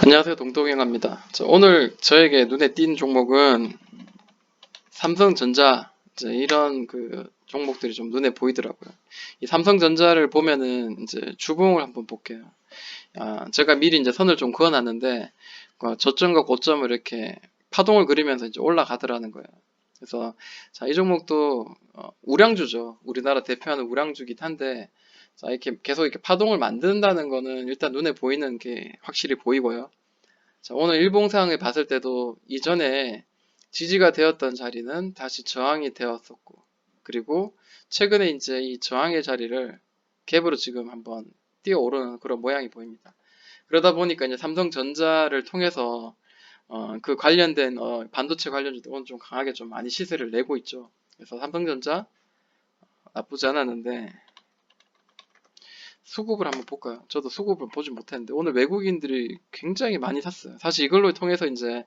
안녕하세요. 동동영입니다. 오늘 저에게 눈에 띈 종목은 삼성전자, 이제 이런 종목들이 좀 눈에 보이더라고요. 이 삼성전자를 보면은 이제 주봉을 한번 볼게요. 제가 미리 이제 선을 좀 그어놨는데 저점과 고점을 이렇게 파동을 그리면서 이제 올라가더라는 거예요. 그래서 자, 이 종목도 우량주죠. 우리나라 대표하는 우량주긴 한데, 자, 이렇게 계속 이렇게 파동을 만든다는 거는 일단 눈에 보이는 게 확실히 보이고요. 자, 오늘 일봉상을 봤을 때도 이전에 지지가 되었던 자리는 다시 저항이 되었었고, 그리고 최근에 이제 이 저항의 자리를 갭으로 지금 한번 뛰어오르는 그런 모양이 보입니다. 그러다 보니까 이제 삼성전자를 통해서 그 관련된 반도체 관련주들 오늘 좀 강하게 좀 많이 시세를 내고 있죠. 그래서 삼성전자 나쁘지 않았는데 수급을 한번 볼까요? 저도 수급을 보지 못했는데 오늘 외국인들이 굉장히 많이 샀어요. 사실 이걸로 통해서 이제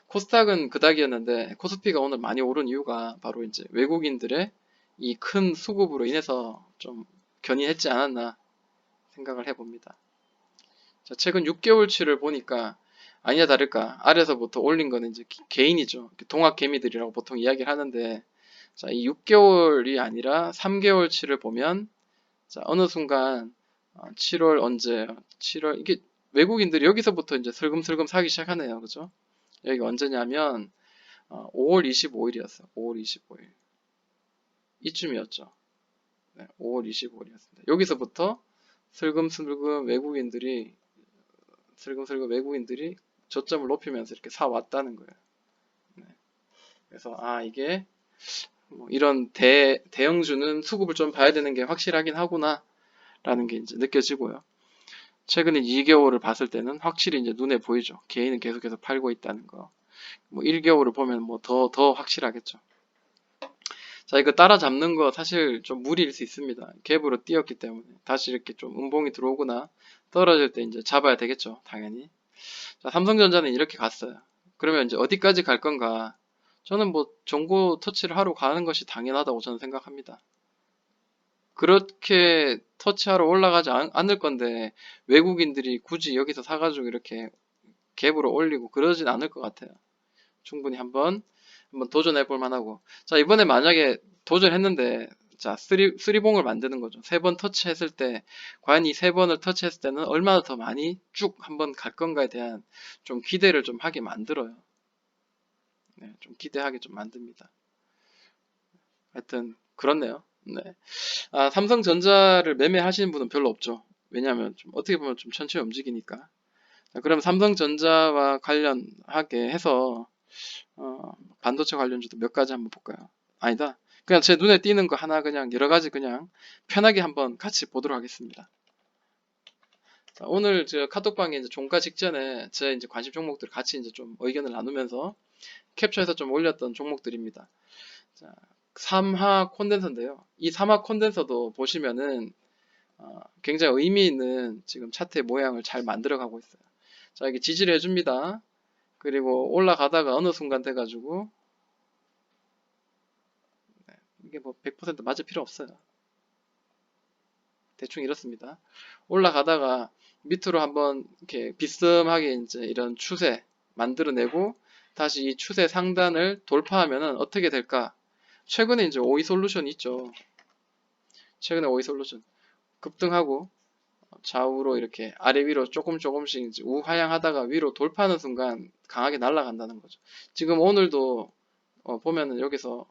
코스닥은 그닥이었는데 코스피가 오늘 많이 오른 이유가 바로 이제 외국인들의 이 큰 수급으로 인해서 좀 견인했지 않았나 생각을 해봅니다. 자, 최근 6개월치를 보니까 아니나 다를까 아래서부터 올린 거는 이제 개인이죠. 동학개미들이라고 보통 이야기를 하는데, 자, 이 6개월이 아니라 3개월치를 보면, 자, 어느 순간 7월 언제 7월 이게 외국인들이 여기서부터 이제 슬금슬금 사기 시작하네요. 그죠? 여기 언제냐면 5월 25일이었어요. 5월 25일. 이쯤이었죠. 네, 5월 25일이었습니다. 여기서부터 슬금슬금 외국인들이 저점을 높이면서 이렇게 사 왔다는 거예요. 네, 그래서 이게 뭐 이런 대형주는 수급을 좀 봐야 되는 게 확실하긴 하구나 라는 게 이제 느껴지고요. 최근에 2개월을 봤을 때는 확실히 이제 눈에 보이죠. 개인은 계속해서 팔고 있다는 거. 뭐 1개월을 보면 뭐 더 확실하겠죠. 자, 이거 따라잡는 거 사실 좀 무리일 수 있습니다. 갭으로 뛰었기 때문에. 다시 이렇게 좀 음봉이 들어오거나 떨어질 때 이제 잡아야 되겠죠. 당연히. 자, 삼성전자는 이렇게 갔어요. 그러면 이제 어디까지 갈 건가? 저는 뭐 정고 터치를 하러 가는 것이 당연하다고 저는 생각합니다. 그렇게 터치하러 올라가지 않을 건데 외국인들이 굳이 여기서 사가지고 이렇게 갭으로 올리고 그러진 않을 것 같아요. 충분히 한번 도전해 볼 만하고. 자, 이번에 만약에 도전했는데, 자, 쓰리봉을 만드는 거죠. 3번 터치했을 때, 과연 이 3번을 터치했을 때는 얼마나 더 많이 쭉 한번 갈 건가에 대한 좀 기대를 좀 하게 만들어요. 네, 좀 기대하게 좀 만듭니다. 하여튼, 그렇네요. 네. 삼성전자를 매매하시는 분은 별로 없죠. 왜냐하면 좀 어떻게 보면 좀 천천히 움직이니까. 자, 그럼 삼성전자와 관련하게 해서 반도체 관련주도 몇 가지 한번 볼까요? 아니다. 그냥 제 눈에 띄는 거 하나 그냥 여러 가지 그냥 편하게 한번 같이 보도록 하겠습니다. 자, 오늘 저 카톡방에 이제 종가 직전에 제 이제 관심 종목들 같이 이제 좀 의견을 나누면서 캡처해서 좀 올렸던 종목들입니다. 자, 삼화 콘덴서인데요. 이 삼화 콘덴서도 보시면은 굉장히 의미 있는 지금 차트의 모양을 잘 만들어 가고 있어요. 자, 이게 지지를 해줍니다. 그리고 올라가다가 어느 순간 돼가지고 이게 뭐 100% 맞을 필요 없어요. 대충 이렇습니다. 올라가다가 밑으로 한번 이렇게 비스듬하게 이제 이런 추세 만들어내고 다시 이 추세 상단을 돌파하면은 어떻게 될까? 최근에 이제 오이 솔루션 있죠. 최근에 오이 솔루션 급등하고 좌우로 이렇게 아래 위로 조금씩 이제 우하향하다가 위로 돌파하는 순간 강하게 날아간다는 거죠. 지금 오늘도 보면은 여기서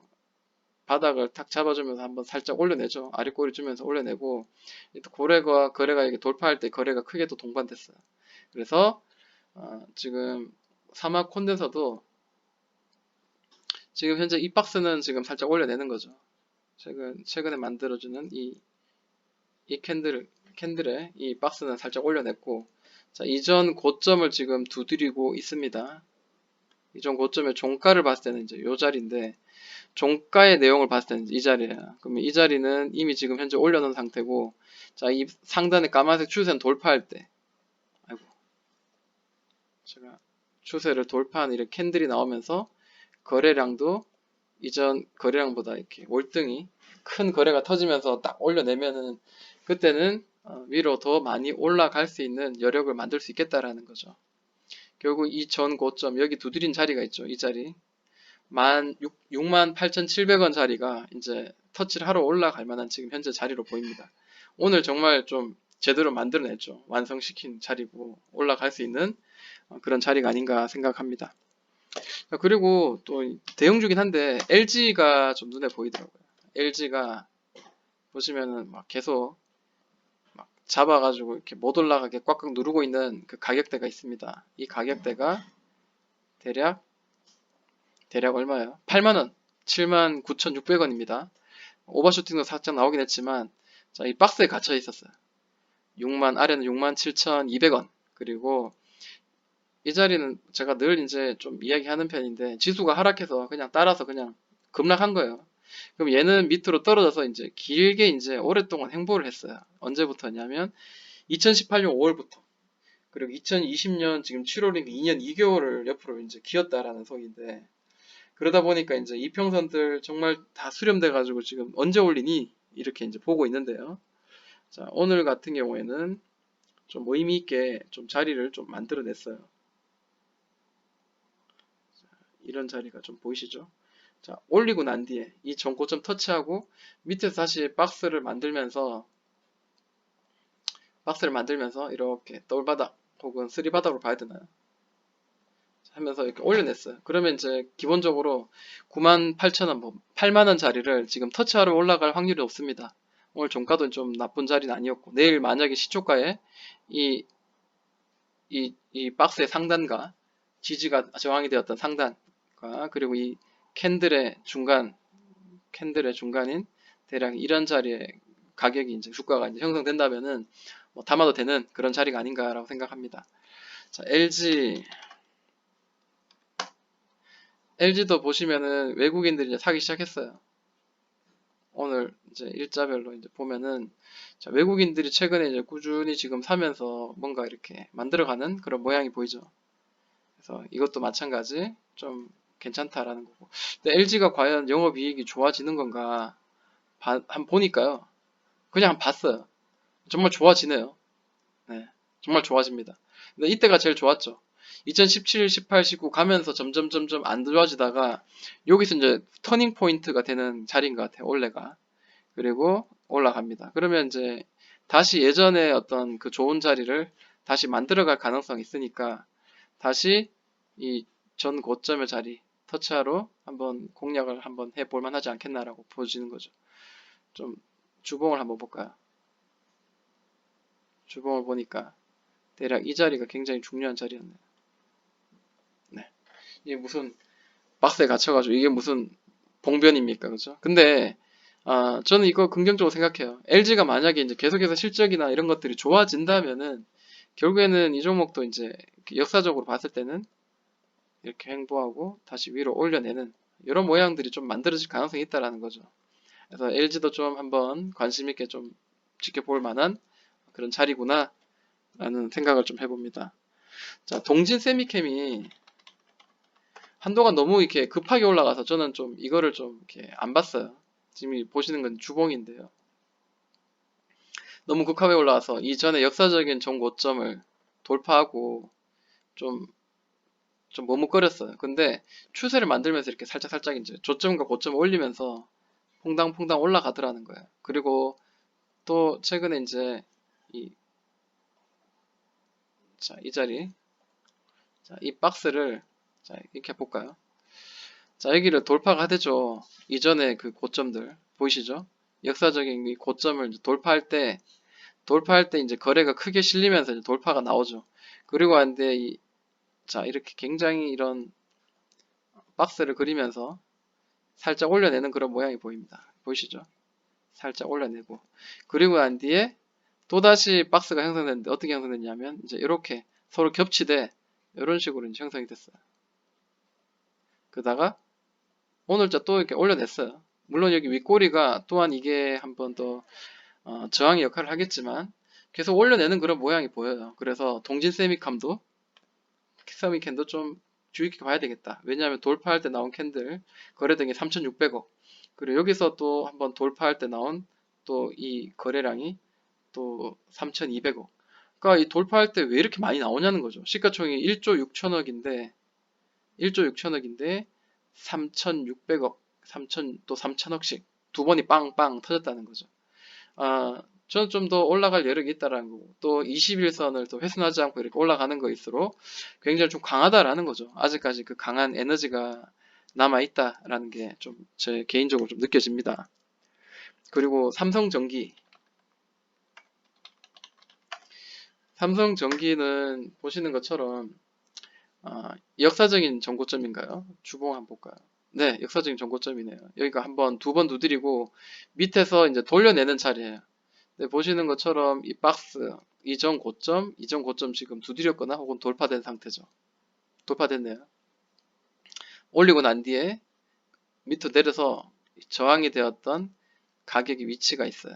바닥을 탁 잡아주면서 한번 살짝 올려내죠. 아래 꼬리 주면서 올려내고 고래가 거래가 이게 돌파할 때 거래가 크게 또 동반됐어요. 그래서 지금 사막 콘덴서도 지금 현재 이 박스는 지금 살짝 올려내는 거죠. 최근에 만들어주는 이 캔들의 이 박스는 살짝 올려냈고, 자, 이전 고점을 지금 두드리고 있습니다. 이전 고점의 종가를 봤을 때는 이제 이 자리인데, 종가의 내용을 봤을 때는 이 자리야. 그러면 이 자리는 이미 지금 현재 올려놓은 상태고, 자, 이 상단의 까만색 추세는 돌파할 때, 아이고, 제가 추세를 돌파하는 이런 캔들이 나오면서 거래량도 이전 거래량보다 이렇게 월등히 큰 거래가 터지면서 딱 올려내면은 그때는 위로 더 많이 올라갈 수 있는 여력을 만들 수 있겠다라는 거죠. 결국 이 전 고점 여기 두드린 자리가 있죠. 이 자리 68,700원 자리가 이제 터치를 하러 올라갈 만한 지금 현재 자리로 보입니다. 오늘 정말 좀 제대로 만들어냈죠. 완성시킨 자리고 올라갈 수 있는 그런 자리가 아닌가 생각합니다. 그리고 또 대형주긴 한데 LG가 좀 눈에 보이더라고요. LG가 보시면은 막 계속 막 잡아가지고 이렇게 못 올라가게 꽉꽉 누르고 있는 그 가격대가 있습니다. 이 가격대가 대략 얼마예요? 8만원, 79,600원입니다. 오버슈팅도 살짝 나오긴 했지만 자, 이 박스에 갇혀 있었어요. 6만 아래는 67,200원. 그리고 이 자리는 제가 늘 이제 좀 이야기하는 편인데 지수가 하락해서 그냥 따라서 그냥 급락한 거예요. 그럼 얘는 밑으로 떨어져서 이제 길게 이제 오랫동안 행보를 했어요. 언제부터냐면 2018년 5월부터 그리고 2020년 지금 7월인 2년 2개월을 옆으로 이제 기었다라는 소리인데 그러다 보니까 이제 이평선들 정말 다 수렴돼 가지고 지금 언제 올리니 이렇게 이제 보고 있는데요. 자, 오늘 같은 경우에는 좀 의미 있게 좀 자리를 좀 만들어냈어요. 이런 자리가 좀 보이시죠? 자, 올리고 난 뒤에 이 전고점 터치하고 밑에서 다시 박스를 만들면서 이렇게 더블바닥 혹은 쓰리바닥으로 봐야 되나요? 하면서 이렇게 올려냈어요. 그러면 이제 기본적으로 98,000원, 8만원 자리를 지금 터치하러 올라갈 확률이 없습니다. 오늘 종가도 좀 나쁜 자리는 아니었고 내일 만약에 시초가에 이 박스의 상단과 지지가 저항이 되었던 상단과 그리고 이 캔들의 중간인 대략 이런 자리에 가격이 이제 주가가 이제 형성된다면은 뭐 담아도 되는 그런 자리가 아닌가라고 생각합니다. 자, LG도 보시면은 외국인들이 이제 사기 시작했어요. 오늘 이제 일자별로 이제 보면은 자, 외국인들이 최근에 이제 꾸준히 지금 사면서 뭔가 이렇게 만들어가는 그런 모양이 보이죠. 그래서 이것도 마찬가지 좀 괜찮다라는 거고. 근데 LG가 과연 영업이익이 좋아지는 건가 한번 보니까요. 그냥 봤어요. 정말 좋아지네요. 네, 정말 좋아집니다. 근데 이때가 제일 좋았죠. 2017, 18, 19 가면서 점점 안 좋아지다가 여기서 이제 터닝 포인트가 되는 자리인 것 같아요. 올해가. 그리고 올라갑니다. 그러면 이제 다시 예전에 어떤 그 좋은 자리를 다시 만들어갈 가능성이 있으니까 다시 이 전 고점의 자리 터치하러 한번 공략을 한번 해볼 만하지 않겠나라고 보여지는 거죠. 좀 주봉을 한번 볼까요? 주봉을 보니까 대략 이 자리가 굉장히 중요한 자리였네요. 네. 이게 무슨 박스에 갇혀가지고 이게 무슨 봉변입니까? 그죠? 근데 저는 이거 긍정적으로 생각해요. LG가 만약에 이제 계속해서 실적이나 이런 것들이 좋아진다면은 결국에는 이 종목도 이제 역사적으로 봤을 때는 이렇게 횡보하고 다시 위로 올려내는 이런 모양들이 좀 만들어질 가능성이 있다라는 거죠. 그래서 LG도 좀 한번 관심 있게 좀 지켜볼 만한 그런 자리구나 라는 생각을 좀 해봅니다. 자, 동진 세미캠이 한도가 너무 이렇게 급하게 올라가서 저는 좀 이거를 좀 이렇게 안 봤어요. 지금 보시는 건 주봉인데요. 너무 급하게 올라와서 이전에 역사적인 정고점을 돌파하고 좀, 좀 머뭇거렸어요. 근데 추세를 만들면서 이렇게 살짝 이제 저점과 고점을 올리면서 퐁당퐁당 올라가더라는 거예요. 그리고 또 최근에 이제 이, 자, 이 자리, 자, 이 박스를 자, 이렇게 볼까요? 자, 여기를 돌파가 되죠. 이전에 그 고점들 보이시죠? 역사적인 이 고점을 돌파할 때 이제 거래가 크게 실리면서 이제 돌파가 나오죠. 그리고 한데 자, 이렇게 굉장히 이런 박스를 그리면서 살짝 올려내는 그런 모양이 보입니다. 보이시죠? 살짝 올려내고 그리고 난 뒤에 또다시 박스가 형성됐는데 어떻게 형성됐냐면 이제 이렇게 서로 겹치되 이런 식으로 이제 형성이 됐어요. 그러다가 오늘자 또 이렇게 올려냈어요. 물론 여기 윗꼬리가 또한 이게 한 번 더 저항의 역할을 하겠지만 계속 올려내는 그런 모양이 보여요. 그래서 동진 세미캔도 좀 주의 깊게 봐야 되겠다. 왜냐하면 돌파할 때 나온 캔들 거래량이 3,600억 그리고 여기서 또 한번 돌파할 때 나온 또 이 거래량이 또 3,200억 그러니까 이 돌파할 때 왜 이렇게 많이 나오냐는 거죠. 시가총액이 1조 6천억인데 1조 6천억인데 3,600억, 3천 또 3천억씩 두 번이 빵빵 터졌다는 거죠. 저는 좀 더 올라갈 여력이 있다라는 거고, 또 21선을 또 훼손하지 않고 이렇게 올라가는 거일수록 굉장히 좀 강하다라는 거죠. 아직까지 그 강한 에너지가 남아 있다라는 게 좀 제 개인적으로 좀 느껴집니다. 그리고 삼성전기는 보시는 것처럼 역사적인 정고점인가요? 주봉 한번 볼까요? 네, 역사적인 정고점이네요. 여기가 한번 두 번 두드리고 밑에서 이제 돌려내는 자리예요. 네, 보시는 것처럼 이 박스 이전 고점 지금 두드렸거나 혹은 돌파된 상태죠. 돌파됐네요. 올리고 난 뒤에 밑으로 내려서 저항이 되었던 가격의 위치가 있어요.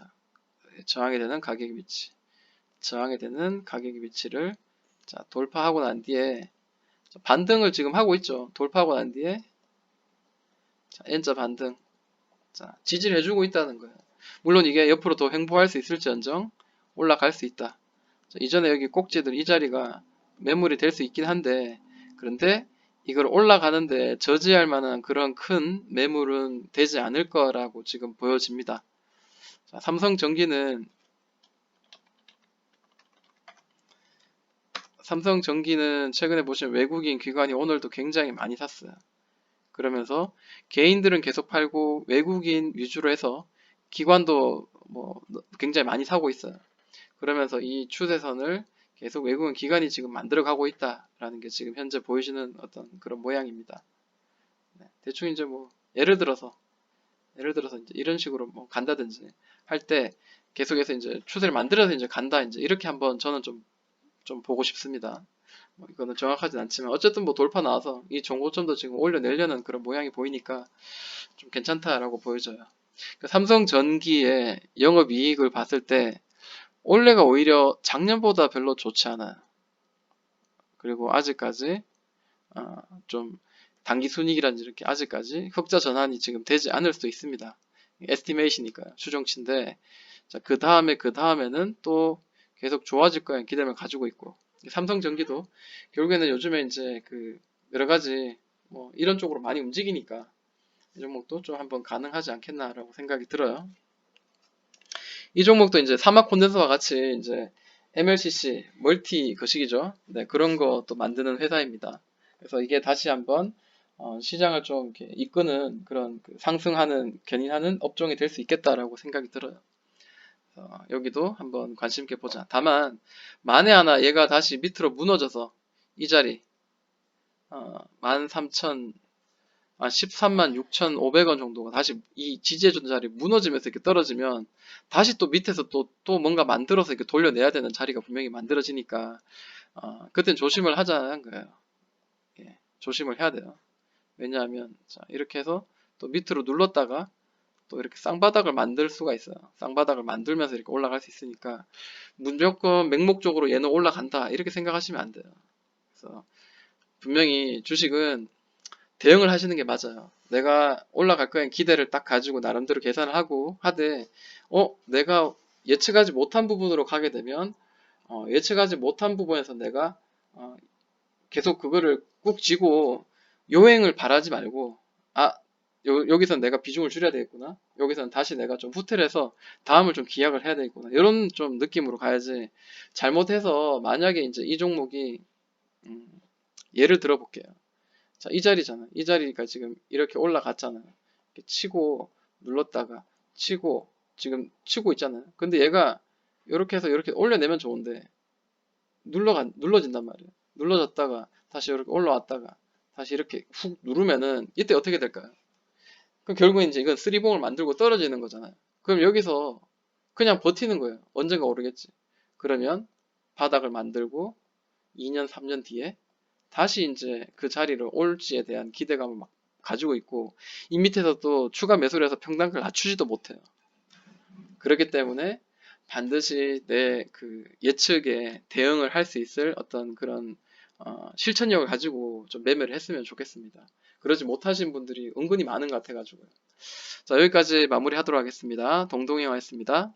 저항이 되는 가격의 위치. 저항이 되는 가격의 위치를 자, 돌파하고 난 뒤에 반등을 지금 하고 있죠. 돌파하고 난 뒤에 자, N자 반등. 자, 지지를 해주고 있다는 거예요. 물론 이게 옆으로 더 횡보할 수 있을지언정 올라갈 수 있다. 자, 이전에 여기 꼭지들 이 자리가 매물이 될 수 있긴 한데, 그런데 이걸 올라가는데 저지할 만한 그런 큰 매물은 되지 않을 거라고 지금 보여집니다. 자, 삼성전기는 최근에 보시면 외국인 기관이 오늘도 굉장히 많이 샀어요. 그러면서 개인들은 계속 팔고 외국인 위주로 해서 기관도 뭐 굉장히 많이 사고 있어요. 그러면서 이 추세선을 계속 외국인 기관이 지금 만들어가고 있다라는 게 지금 현재 보여지는 어떤 그런 모양입니다. 네, 대충 이제 뭐 예를 들어서 이제 이런 식으로 뭐 간다든지 할 때 계속해서 이제 추세를 만들어서 이제 간다 이제 이렇게 한번 저는 좀 보고 싶습니다. 뭐 이거는 정확하진 않지만 어쨌든 뭐 돌파 나와서 이 정고점도 지금 올려내려는 그런 모양이 보이니까 좀 괜찮다라고 보여져요. 그러니까 삼성전기의 영업이익을 봤을 때 올해가 오히려 작년보다 별로 좋지 않아요. 그리고 아직까지 좀 단기 순이익이라든지 이렇게 아직까지 흑자 전환이 지금 되지 않을 수도 있습니다. 에스티메이션이니까요. 추정치인데 그 다음에는 또 계속 좋아질 거라는 기대를 가지고 있고 삼성전기도 결국에는 요즘에 이제 그 여러 가지 뭐 이런 쪽으로 많이 움직이니까 이 종목도 좀 한번 가능하지 않겠나라고 생각이 들어요. 이 종목도 이제 사막 콘덴서와 같이 이제 MLCC 멀티 거식이죠. 네, 그런 것도 만드는 회사입니다. 그래서 이게 다시 한번 시장을 좀 이렇게 이끄는 그런 상승하는 견인하는 업종이 될 수 있겠다라고 생각이 들어요. 여기도 한번 관심 있게 보자. 다만 만에 하나 얘가 다시 밑으로 무너져서 이 자리 13만 6,500원 정도가 다시 이 지지해준 자리 무너지면서 이렇게 떨어지면 다시 또 밑에서 또 뭔가 만들어서 이렇게 돌려내야 되는 자리가 분명히 만들어지니까 그땐 조심을 하자는 거예요. 예, 조심을 해야 돼요. 왜냐하면 자, 이렇게 해서 또 밑으로 눌렀다가 또 이렇게 쌍바닥을 만들 수가 있어요. 쌍바닥을 만들면서 이렇게 올라갈 수 있으니까 무조건 맹목적으로 얘는 올라간다 이렇게 생각하시면 안 돼요. 그래서 분명히 주식은 대응을 하시는 게 맞아요. 내가 올라갈 거엔 기대를 딱 가지고 나름대로 계산을 하고 하되 내가 예측하지 못한 부분으로 가게 되면 예측하지 못한 부분에서 내가 계속 그거를 꾹 쥐고 요행을 바라지 말고 여기선 내가 비중을 줄여야 되겠구나. 여기선 다시 내가 좀 후퇴를 해서 다음을 좀 기약을 해야 되겠구나. 이런 좀 느낌으로 가야지. 잘못해서 만약에 이제 이 종목이 예를 들어 볼게요. 자, 이 자리잖아. 이 자리가 지금 이렇게 올라갔잖아요. 이렇게 치고 눌렀다가 치고 지금 치고 있잖아요. 근데 얘가 이렇게 해서 이렇게 올려내면 좋은데 눌러진단 말이에요. 눌러졌다가 다시 이렇게 올라왔다가 다시 이렇게 훅 누르면은 이때 어떻게 될까요? 그럼 결국엔 이제 이건 쓰리봉을 만들고 떨어지는 거잖아요. 그럼 여기서 그냥 버티는 거예요. 언젠가 오르겠지. 그러면 바닥을 만들고 2년, 3년 뒤에 다시 이제 그 자리를 올지에 대한 기대감을 막 가지고 있고 이 밑에서 또 추가 매수를 해서 평단가를 낮추지도 못해요. 그렇기 때문에 반드시 내 그 예측에 대응을 할 수 있을 어떤 그런 실천력을 가지고 좀 매매를 했으면 좋겠습니다. 그러지 못하신 분들이 은근히 많은 것 같아가지고요. 자, 여기까지 마무리하도록 하겠습니다. 동동이었습니다.